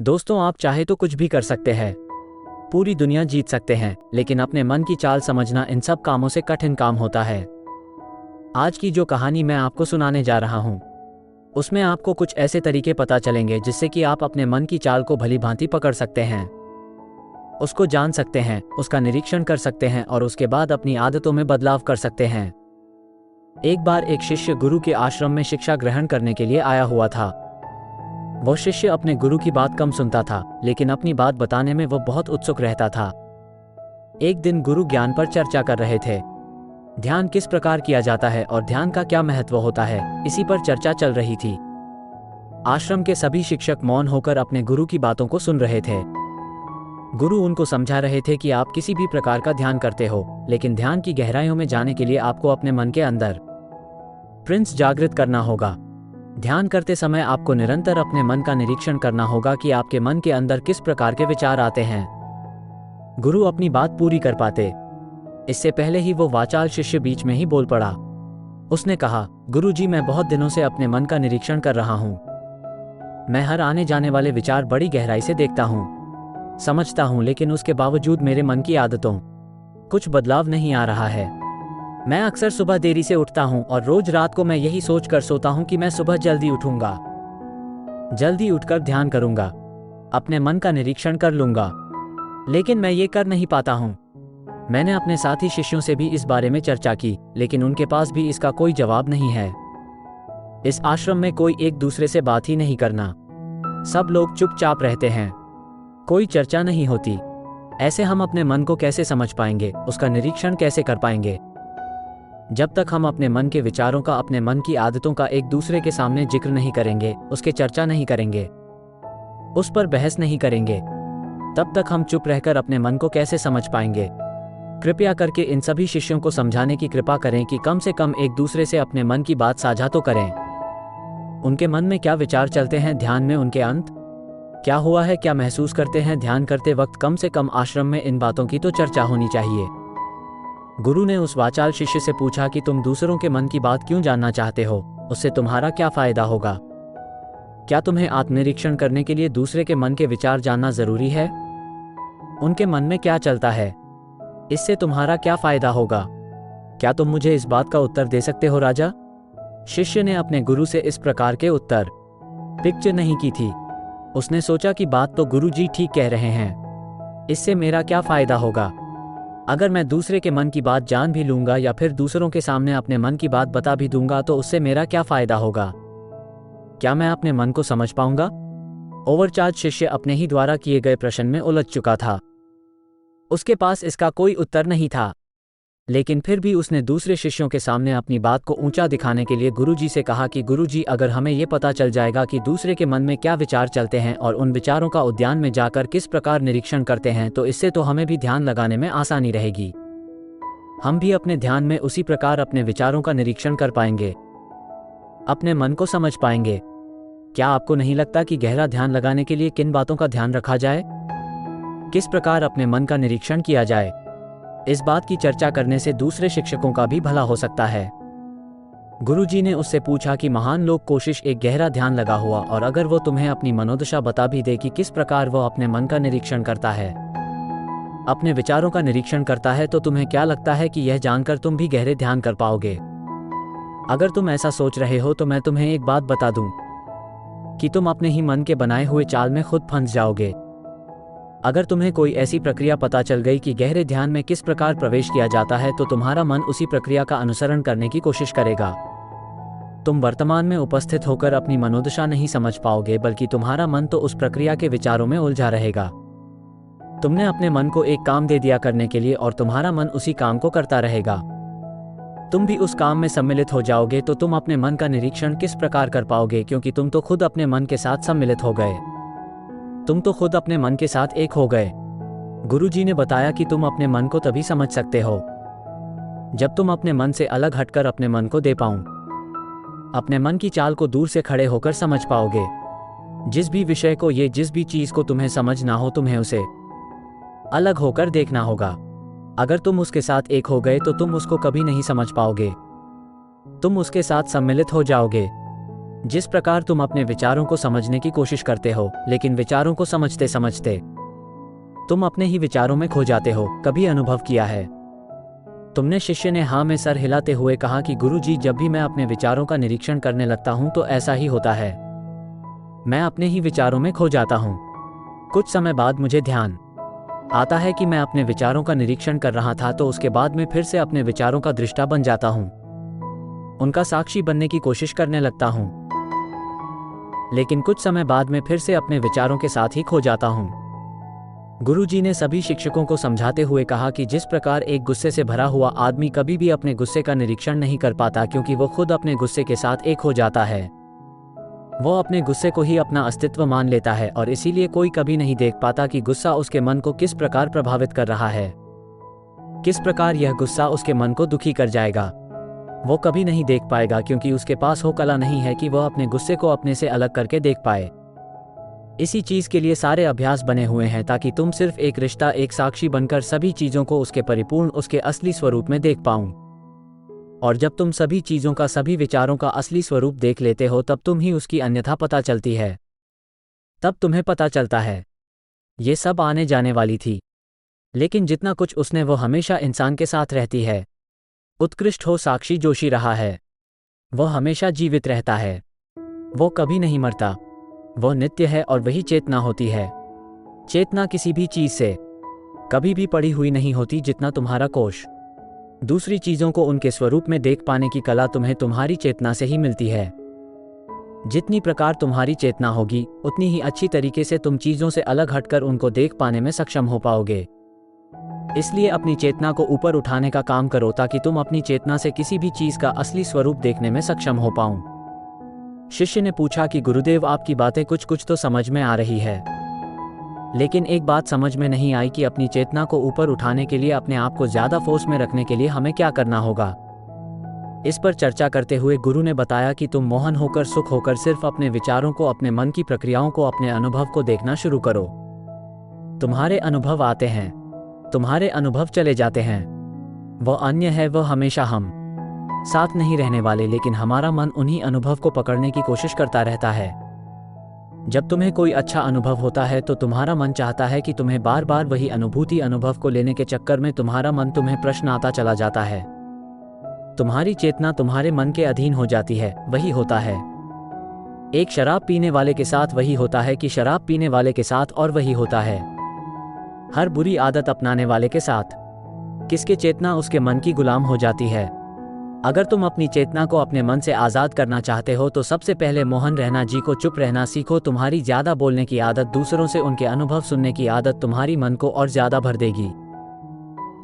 दोस्तों, आप चाहे तो कुछ भी कर सकते हैं, पूरी दुनिया जीत सकते हैं, लेकिन अपने मन की चाल समझना इन सब कामों से कठिन काम होता है। आज की जो कहानी मैं आपको सुनाने जा रहा हूँ, उसमें आपको कुछ ऐसे तरीके पता चलेंगे जिससे कि आप अपने मन की चाल को भली भांति पकड़ सकते हैं, उसको जान सकते हैं, उसका निरीक्षण कर सकते हैं और उसके बाद अपनी आदतों में बदलाव कर सकते हैं। एक बार एक शिष्य गुरु के आश्रम में शिक्षा ग्रहण करने के लिए आया हुआ था। वो शिष्य अपने गुरु की बात कम सुनता था, लेकिन अपनी बात बताने में वो बहुत उत्सुक रहता था। एक दिन गुरु ज्ञान पर चर्चा कर रहे थे। ध्यान किस प्रकार किया जाता है और ध्यान का क्या महत्व होता है, इसी पर चर्चा चल रही थी। आश्रम के सभी शिक्षक मौन होकर अपने गुरु की बातों को सुन रहे थे। गुरु उनको समझा रहे थे कि आप किसी भी प्रकार का ध्यान करते हो, लेकिन ध्यान की गहराइयों में जाने के लिए आपको अपने मन के अंदर प्रिंस जागृत करना होगा। ध्यान करते समय आपको निरंतर अपने मन का निरीक्षण करना होगा कि आपके मन के अंदर किस प्रकार के विचार आते हैं। गुरु अपनी बात पूरी कर पाते, इससे पहले ही वो वाचाल शिष्य बीच में ही बोल पड़ा। उसने कहा, गुरु जी, मैं बहुत दिनों से अपने मन का निरीक्षण कर रहा हूँ। मैं हर आने जाने वाले विचार बड़ी गहराई से देखता हूँ, समझता हूँ, लेकिन उसके बावजूद मेरे मन की आदतों कुछ बदलाव नहीं आ रहा है। मैं अक्सर सुबह देरी से उठता हूँ और रोज रात को मैं यही सोच कर सोता हूँ कि मैं सुबह जल्दी उठूंगा, जल्दी उठकर ध्यान करूंगा, अपने मन का निरीक्षण कर लूंगा, लेकिन मैं ये कर नहीं पाता हूँ। मैंने अपने साथी शिष्यों से भी इस बारे में चर्चा की, लेकिन उनके पास भी इसका कोई जवाब नहीं है। इस आश्रम में कोई एक दूसरे से बात ही नहीं करना, सब लोग चुपचाप रहते हैं, कोई चर्चा नहीं होती। ऐसे हम अपने मन को कैसे समझ पाएंगे, उसका निरीक्षण कैसे कर पाएंगे? जब तक हम अपने मन के विचारों का, अपने मन की आदतों का एक दूसरे के सामने जिक्र नहीं करेंगे, उसके चर्चा नहीं करेंगे, उस पर बहस नहीं करेंगे, तब तक हम चुप रहकर अपने मन को कैसे समझ पाएंगे? कृपया करके इन सभी शिष्यों को समझाने की कृपा करें कि कम से कम एक दूसरे से अपने मन की बात साझा तो करें। उनके मन में क्या विचार चलते हैं, ध्यान में उनके अंत क्या हुआ है, क्या महसूस करते हैं ध्यान करते वक्त, कम से कम आश्रम में इन बातों की तो चर्चा होनी चाहिए। गुरु ने उस वाचाल शिष्य से पूछा कि तुम दूसरों के मन की बात क्यों जानना चाहते हो, उससे तुम्हारा क्या फायदा होगा? क्या तुम्हें आत्मनिरीक्षण करने के लिए दूसरे के मन के विचार जानना जरूरी है? उनके मन में क्या चलता है, इससे तुम्हारा क्या फायदा होगा? क्या तुम मुझे इस बात का उत्तर दे सकते हो राजा? शिष्य ने अपने गुरु से इस प्रकार के उत्तर पिक्चर नहीं की थी। उसने सोचा कि बात तो गुरु जी ठीक कह रहे हैं, इससे मेरा क्या फायदा होगा? अगर मैं दूसरे के मन की बात जान भी लूंगा या फिर दूसरों के सामने अपने मन की बात बता भी दूंगा तो उससे मेरा क्या फायदा होगा? क्या मैं अपने मन को समझ पाऊंगा? ओवरचार्ज शिष्य अपने ही द्वारा किए गए प्रश्न में उलझ चुका था। उसके पास इसका कोई उत्तर नहीं था, लेकिन फिर भी उसने दूसरे शिष्यों के सामने अपनी बात को ऊंचा दिखाने के लिए गुरुजी से कहा कि गुरुजी, अगर हमें ये पता चल जाएगा कि दूसरे के मन में क्या विचार चलते हैं और उन विचारों का उद्यान में जाकर किस प्रकार निरीक्षण करते हैं, तो इससे तो हमें भी ध्यान लगाने में आसानी रहेगी। हम भी अपने ध्यान में उसी प्रकार अपने विचारों का निरीक्षण कर पाएंगे, अपने मन को समझ पाएंगे। क्या आपको नहीं लगता कि गहरा ध्यान लगाने के लिए किन बातों का ध्यान रखा जाए, किस प्रकार अपने मन का निरीक्षण किया जाए? इस बात की चर्चा करने से दूसरे शिक्षकों का भी भला हो सकता है। गुरुजी ने उससे पूछा कि महान लोग कोशिश एक गहरा ध्यान लगा हुआ, और अगर वो तुम्हें अपनी मनोदशा बता भी दे कि किस प्रकार वो अपने मन का निरीक्षण करता है, अपने विचारों का निरीक्षण करता है, तो तुम्हें क्या लगता है कि यह जानकर तुम भी गहरे ध्यान कर पाओगे? अगर तुम ऐसा सोच रहे हो तो मैं तुम्हें एक बात बता दूं कि तुम अपने ही मन के बनाए हुए चाल में खुद फंस जाओगे। अगर तुम्हें कोई ऐसी प्रक्रिया पता चल गई कि गहरे ध्यान में किस प्रकार प्रवेश किया जाता है, तो तुम्हारा मन उसी प्रक्रिया का अनुसरण करने की कोशिश करेगा। तुम वर्तमान में उपस्थित होकर अपनी मनोदशा नहीं समझ पाओगे, बल्कि तुम्हारा मन तो उस प्रक्रिया के विचारों में उलझा रहेगा। तुमने अपने मन को एक काम दे दिया करने के लिए और तुम्हारा मन उसी काम को करता रहेगा। तुम भी उस काम में सम्मिलित हो जाओगे, तो तुम अपने मन का निरीक्षण किस प्रकार कर पाओगे, क्योंकि तुम तो खुद अपने मन के साथ सम्मिलित हो गए, तुम तो खुद अपने मन के साथ एक हो गए। गुरुजी ने बताया कि तुम अपने मन को तभी समझ सकते हो जब तुम अपने मन से अलग हटकर अपने मन को दे पाओ, अपने मन की चाल को दूर से खड़े होकर समझ पाओगे। जिस भी विषय को, ये जिस भी चीज को तुम्हें समझना हो, तुम्हें उसे अलग होकर देखना होगा। अगर तुम उसके साथ एक हो गए तो तुम उसको कभी नहीं समझ पाओगे, तुम उसके साथ सम्मिलित हो जाओगे। जिस प्रकार तुम अपने विचारों को समझने की कोशिश करते हो, लेकिन विचारों को समझते समझते तुम अपने ही विचारों में खो जाते हो, कभी अनुभव किया है? तुमने शिष्य ने हाँ में सर हिलाते हुए कहा कि गुरुजी, जब भी मैं अपने विचारों का निरीक्षण करने लगता हूं तो ऐसा ही होता है, मैं अपने ही विचारों में खो जाता हूं। कुछ समय बाद मुझे ध्यान आता है कि मैं अपने विचारों का निरीक्षण कर रहा था, तो उसके बाद मैं फिर से अपने विचारों का दृष्टा बन जाता हूं, उनका साक्षी बनने की कोशिश करने लगता हूं, लेकिन कुछ समय बाद मैं फिर से अपने विचारों के साथ ही खो जाता हूं। गुरुजी ने सभी शिक्षकों को समझाते हुए कहा कि जिस प्रकार एक गुस्से से भरा हुआ आदमी कभी भी अपने गुस्से का निरीक्षण नहीं कर पाता, क्योंकि वो खुद अपने गुस्से के साथ एक हो जाता है, वो अपने गुस्से को ही अपना अस्तित्व मान लेता है, और इसीलिए कोई कभी नहीं देख पाता कि गुस्सा उसके मन को किस प्रकार प्रभावित कर रहा है, किस प्रकार यह गुस्सा उसके मन को दुखी कर जाएगा। वो कभी नहीं देख पाएगा, क्योंकि उसके पास वो कला नहीं है कि वह अपने गुस्से को अपने से अलग करके देख पाए। इसी चीज के लिए सारे अभ्यास बने हुए हैं, ताकि तुम सिर्फ एक रिश्ता, एक साक्षी बनकर सभी चीजों को उसके परिपूर्ण, उसके असली स्वरूप में देख पाऊं। और जब तुम सभी चीजों का, सभी विचारों का असली स्वरूप देख लेते हो, तब तुम ही उसकी अन्यथा पता चलती है। तब तुम्हें पता चलता है ये सब आने जाने वाली थी, लेकिन जितना कुछ उसने, वो हमेशा इंसान के साथ रहती है। उत्कृष्ट हो साक्षी जोशी रहा है, वो हमेशा जीवित रहता है, वो कभी नहीं मरता, वो नित्य है, और वही चेतना होती है। चेतना किसी भी चीज से कभी भी पड़ी हुई नहीं होती, जितना तुम्हारा कोश दूसरी चीजों को उनके स्वरूप में देख पाने की कला तुम्हें तुम्हारी चेतना से ही मिलती है। जितनी प्रकार तुम्हारी चेतना होगी, उतनी ही अच्छी तरीके से तुम चीजों से अलग हटकर उनको देख पाने में सक्षम हो पाओगे। इसलिए अपनी चेतना को ऊपर उठाने का काम करो, ताकि तुम अपनी चेतना से किसी भी चीज का असली स्वरूप देखने में सक्षम हो पाऊं। शिष्य ने पूछा कि गुरुदेव, आपकी बातें कुछ कुछ तो समझ में आ रही है, लेकिन एक बात समझ में नहीं आई कि अपनी चेतना को ऊपर उठाने के लिए, अपने आप को ज्यादा फोर्स में रखने के लिए हमें क्या करना होगा। इस पर चर्चा करते हुए गुरु ने बताया कि तुम मोहन होकर, सुख होकर सिर्फ अपने विचारों को, अपने मन की प्रक्रियाओं को, अपने अनुभव को देखना शुरू करो। तुम्हारे अनुभव आते हैं, तुम्हारे अनुभव चले जाते हैं, वो अन्य है, वो हमेशा हम साथ नहीं रहने वाले, लेकिन हमारा मन उन्हीं अनुभव को पकड़ने की कोशिश करता रहता है। जब तुम्हें कोई अच्छा अनुभव होता है तो तुम्हारा मन चाहता है कि तुम्हें बार बार वही अनुभूति, अनुभव को लेने के चक्कर में तुम्हारा मन तुम्हें प्रश्न आता चला जाता है। तुम्हारी चेतना तुम्हारे मन के अधीन हो जाती है। वही होता है एक शराब पीने वाले के साथ, वही होता है कि शराब पीने वाले के साथ, और वही होता है हर बुरी आदत अपनाने वाले के साथ। किसके चेतना उसके मन की गुलाम हो जाती है। अगर तुम अपनी चेतना को अपने मन से आज़ाद करना चाहते हो, तो सबसे पहले मोहन रहना जी को चुप रहना सीखो। तुम्हारी ज़्यादा बोलने की आदत, दूसरों से उनके अनुभव सुनने की आदत तुम्हारी मन को और ज़्यादा भर देगी।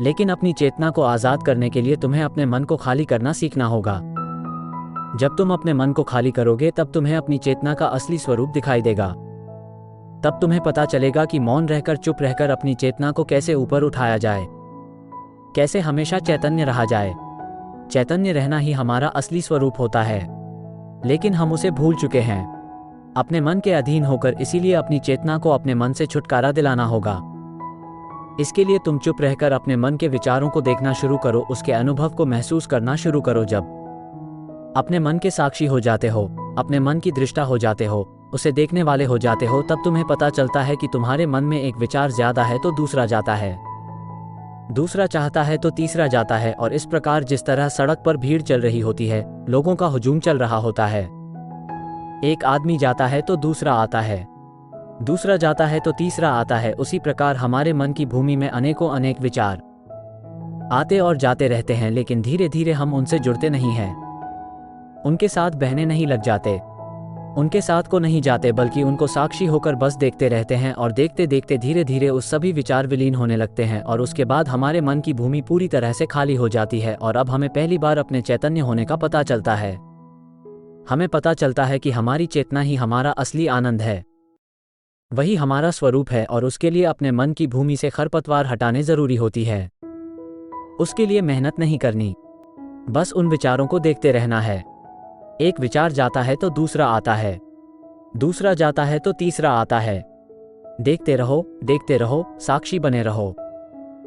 लेकिन अपनी चेतना को आज़ाद करने के लिए तुम्हें अपने मन को खाली करना सीखना होगा। जब तुम अपने मन को खाली करोगे, तब तुम्हें अपनी चेतना का असली स्वरूप दिखाई देगा। तब तुम्हें पता चलेगा कि मौन रहकर, चुप रहकर अपनी चेतना को कैसे ऊपर उठाया जाए, कैसे हमेशा चैतन्य रहा जाए। चैतन्य रहना ही हमारा असली स्वरूप होता है, लेकिन हम उसे भूल चुके हैं अपने मन के अधीन होकर। इसीलिए अपनी चेतना को अपने मन से छुटकारा दिलाना होगा। इसके लिए तुम चुप रहकर अपने मन के विचारों को देखना शुरू करो, उसके अनुभव को महसूस करना शुरू करो। जब अपने मन के साक्षी हो जाते हो, अपने मन की दृष्टा हो जाते हो, उसे देखने वाले हो जाते हो, तब तुम्हें पता चलता है कि तुम्हारे मन में एक विचार ज्यादा है तो दूसरा जाता है, दूसरा चाहता है तो तीसरा जाता है। और इस प्रकार जिस तरह सड़क पर भीड़ चल रही होती है, लोगों का हुजूम चल रहा होता है, एक आदमी जाता है तो दूसरा आता है, दूसरा जाता है तो तीसरा आता है, उसी प्रकार हमारे मन की भूमि में अनेकों अनेक विचार आते और जाते रहते हैं, लेकिन धीरे धीरे हम उनसे जुड़ते नहीं हैं, उनके साथ बहने नहीं लग जाते, उनके साथ को नहीं जाते, बल्कि उनको साक्षी होकर बस देखते रहते हैं। और देखते देखते धीरे धीरे उस सभी विचार विलीन होने लगते हैं, और उसके बाद हमारे मन की भूमि पूरी तरह से खाली हो जाती है। और अब हमें पहली बार अपने चैतन्य होने का पता चलता है। हमें पता चलता है कि हमारी चेतना ही हमारा असली आनंद है, वही हमारा स्वरूप है, और उसके लिए अपने मन की भूमि से खरपतवार हटाने जरूरी होती है। उसके लिए मेहनत नहीं करनी, बस उन विचारों को देखते रहना है। एक विचार जाता है तो दूसरा आता है, दूसरा जाता है तो तीसरा आता है। देखते रहो, साक्षी बने रहो,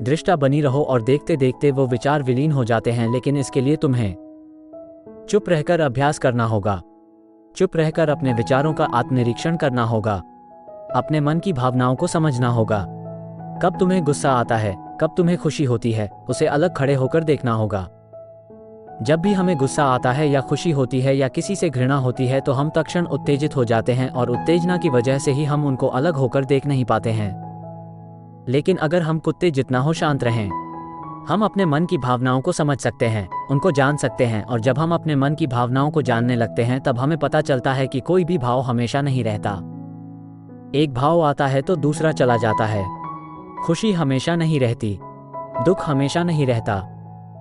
दृष्टा बनी रहो, और देखते देखते वो विचार विलीन हो जाते हैं। लेकिन इसके लिए तुम्हें चुप रहकर अभ्यास करना होगा। चुप रहकर अपने विचारों का आत्मनिरीक्षण करना होगा। अपने मन की भावनाओं को समझना होगा। कब तुम्हें गुस्सा आता है, कब तुम्हें खुशी होती है, उसे अलग खड़े होकर देखना होगा। जब भी हमें गुस्सा आता है या खुशी होती है या किसी से घृणा होती है तो हम तत्क्षण उत्तेजित हो जाते हैं और उत्तेजना की वजह से ही हम उनको अलग होकर देख नहीं पाते हैं। लेकिन अगर हम कुत्ते जितना हो शांत रहें, हम अपने मन की भावनाओं को समझ सकते हैं, उनको जान सकते हैं। और जब हम अपने मन की भावनाओं को जानने लगते हैं तब हमें पता चलता है कि कोई भी भाव हमेशा नहीं रहता। एक भाव आता है तो दूसरा चला जाता है। खुशी हमेशा नहीं रहती, दुख हमेशा नहीं रहता,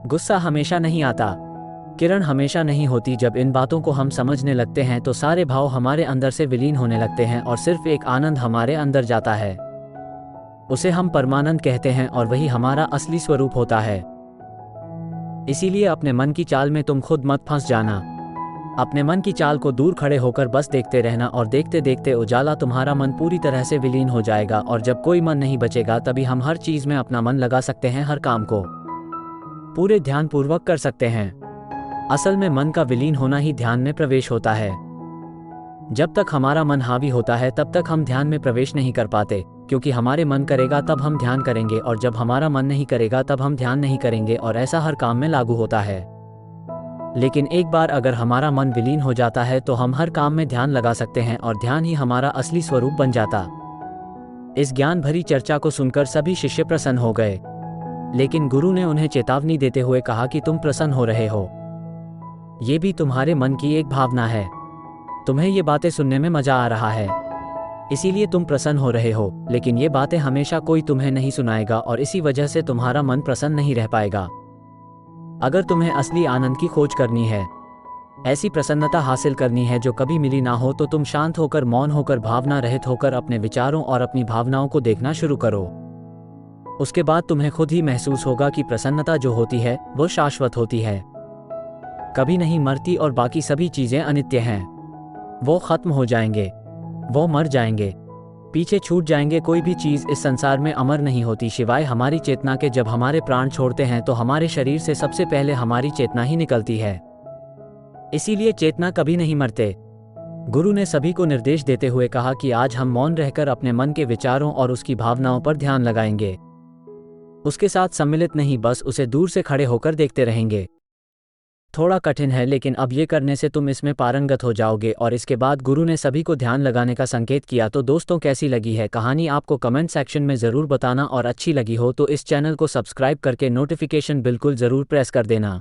गुस्सा हमेशा नहीं आता, किरण हमेशा नहीं होती। जब इन बातों को हम समझने लगते हैं तो सारे भाव हमारे अंदर से विलीन होने लगते हैं और सिर्फ एक आनंद हमारे अंदर जाता है। उसे हम परमानंद कहते हैं और वही हमारा असली स्वरूप होता है। इसीलिए अपने मन की चाल में तुम खुद मत फंस जाना। अपने मन की चाल को दूर खड़े होकर बस देखते रहना और देखते देखते उजाला तुम्हारा मन पूरी तरह से विलीन हो जाएगा। और जब कोई मन नहीं बचेगा तभी हम हर चीज में अपना मन लगा सकते हैं, हर काम को पूरे ध्यानपूर्वक कर सकते हैं। असल में मन का विलीन होना ही ध्यान में प्रवेश होता है। जब तक हमारा मन हावी होता है तब तक हम ध्यान में प्रवेश नहीं कर पाते, क्योंकि हमारे मन करेगा तब हम ध्यान करेंगे और जब हमारा मन नहीं करेगा तब हम ध्यान नहीं करेंगे। और ऐसा हर काम में लागू होता है। लेकिन एक बार अगर हमारा मन विलीन हो जाता है तो हम हर काम में ध्यान लगा सकते हैं और ध्यान ही हमारा असली स्वरूप बन जाता। इस ज्ञान भरी चर्चा को सुनकर सभी शिष्य प्रसन्न हो गए, लेकिन गुरु ने उन्हें चेतावनी देते हुए कहा कि तुम प्रसन्न हो रहे हो, ये भी तुम्हारे मन की एक भावना है। तुम्हें ये बातें सुनने में मजा आ रहा है, इसीलिए तुम प्रसन्न हो रहे हो। लेकिन ये बातें हमेशा कोई तुम्हें नहीं सुनाएगा और इसी वजह से तुम्हारा मन प्रसन्न नहीं रह पाएगा। अगर तुम्हें असली आनंद की खोज करनी है, ऐसी प्रसन्नता हासिल करनी है जो कभी मिली ना हो, तो तुम शांत होकर, मौन होकर, भावना रहित होकर अपने विचारों और अपनी भावनाओं को देखना शुरू करो। उसके बाद तुम्हें खुद ही महसूस होगा कि प्रसन्नता जो होती है वो शाश्वत होती है, कभी नहीं मरती। और बाकी सभी चीजें अनित्य हैं, वो खत्म हो जाएंगे, वो मर जाएंगे, पीछे छूट जाएंगे। कोई भी चीज इस संसार में अमर नहीं होती सिवाय हमारी चेतना के। जब हमारे प्राण छोड़ते हैं तो हमारे शरीर से सबसे पहले हमारी चेतना ही निकलती है, इसीलिए चेतना कभी नहीं मरते। गुरु ने सभी को निर्देश देते हुए कहा कि आज हम मौन रहकर अपने मन के विचारों और उसकी भावनाओं पर ध्यान लगाएंगे। उसके साथ सम्मिलित नहीं, बस उसे दूर से खड़े होकर देखते रहेंगे। थोड़ा कठिन है, लेकिन अब ये करने से तुम इसमें पारंगत हो जाओगे। और इसके बाद गुरु ने सभी को ध्यान लगाने का संकेत किया। तो दोस्तों, कैसी लगी है कहानी आपको कमेंट सेक्शन में ज़रूर बताना, और अच्छी लगी हो तो इस चैनल को सब्सक्राइब करके नोटिफिकेशन बिल्कुल ज़रूर प्रेस कर देना।